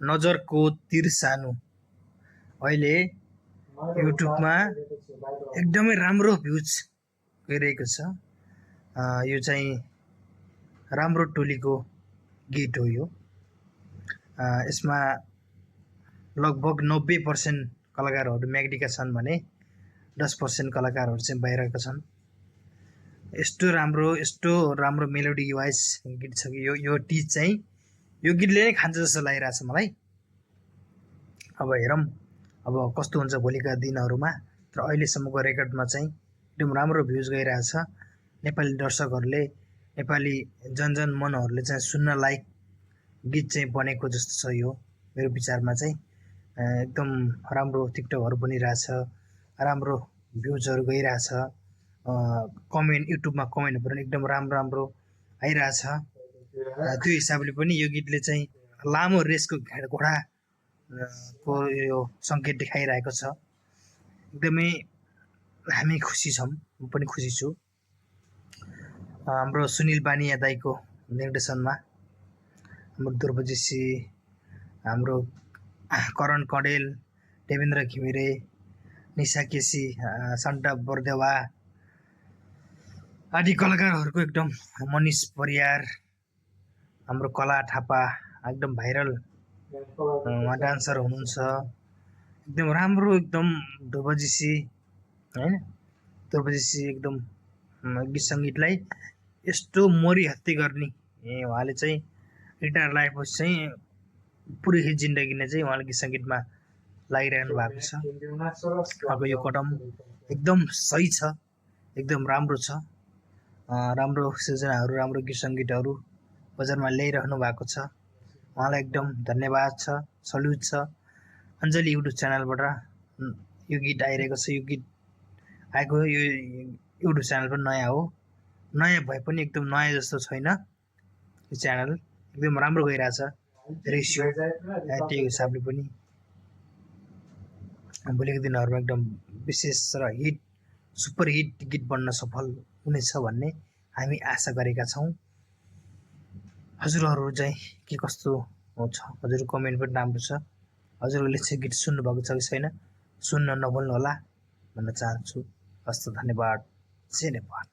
नजरको तीर सानो अहिले युट्युबमा एकदमै राम्रो भ्युज गइरहेको छ। यो चाहिँ राम्रो टोलीको गीत हो। यो यसमा लगभग 90% कलाकारहरू म्याग्दीका छन् भने 10% कलाकारहरू चाहिँ बाहिरका छन्। यस्तो राम्रो मेलोडी वाइज गीत छ कि यो टिज चाहिँ यो गीतले नै खान्छ जस्तो लागिरहेछ मलाई। अब हेरौँ अब कस्तो हुन्छ भोलिका दिनहरूमा। तर अहिलेसम्मको रेकर्डमा चाहिँ एकदम राम्रो भ्युज गइरहेछ। नेपाली दर्शकहरूले नेपाली जन मनहरूले चाहिँ सुन्न लायक गीत चाहिँ बनेको जस्तो छ। यो मेरो विचारमा चाहिँ एकदम राम्रो टिकटकहरू बनिरहेछ, राम्रो भ्युजहरू गइरहेछ। कमेन्ट युट्युबमा कमेन्टहरू पनि एकदम राम्रो आइरहेछ। त्यो हिसाबले पनि यो गीतले चाहिँ लामो रेसको घोडा को यो सङ्केत देखाइरहेको छ। एकदमै हामी खुसी छौँ, म पनि खुसी छु। हाम्रो सुनिल बानिया दाईको निर्देशनमा हाम्रो ध्रुवजीसी, हाम्रो करण कडेल, देवेन्द्र घिमिरे, निशा केसी, सन्टा बर्देवा आदि कलाकारहरूको एकदम मनिष परियार, हाम्रो कला थापा एकदम भाइरल डान्सर हुनुहुन्छ। एकदम राम्रो एकदम ध्रुवजीसी हैन, ध्रुवजीसी एकदम गीत सङ्गीतलाई यस्तो मरिहत्ते गर्ने उहाँले चाहिँ रिटायर लाएपछि चाहिँ पुरै जिन्दगी नै चाहिँ उहाँले गीत सङ्गीतमा लागिरहनु भएको छ। अब यो कदम एकदम सही छ, एकदम राम्रो छ। राम्रो सृजनाहरू, राम्रो गीत सङ्गीतहरू बजारमा ल्याइरहनु भएको छ। उहाँलाई एकदम धन्यवाद छ, सल्युट छ। अञ्जली युट्युब च्यानलबाट यो गीत आइरहेको छ। यो गीत आएको यो युट्युब च्यानल पनि नयाँ हो, नयाँ भए पनि एकदम नयाँ जस्तो छैन। यो च्यानल एकदम राम्रो गइरहेछ रेसियो। त्यही हिसाबले पनि भोलिको दिनहरूमा एकदम विशेष र हिट सुपर हिट गीत बन्न सफल हुनेछ भन्ने हामी आशा गरेका छौँ। हजुरहरू चाहिँ के कस्तो छ, हजुरको कमेन्ट पनि राम्रो छ। हजुरहरूले चाहिँ गीत सुन्नुभएको छ कि छैन सुन्न नभुल्नु होला भन्न चाहन्छु। हस्त धन्यवाद। जय नेपाल।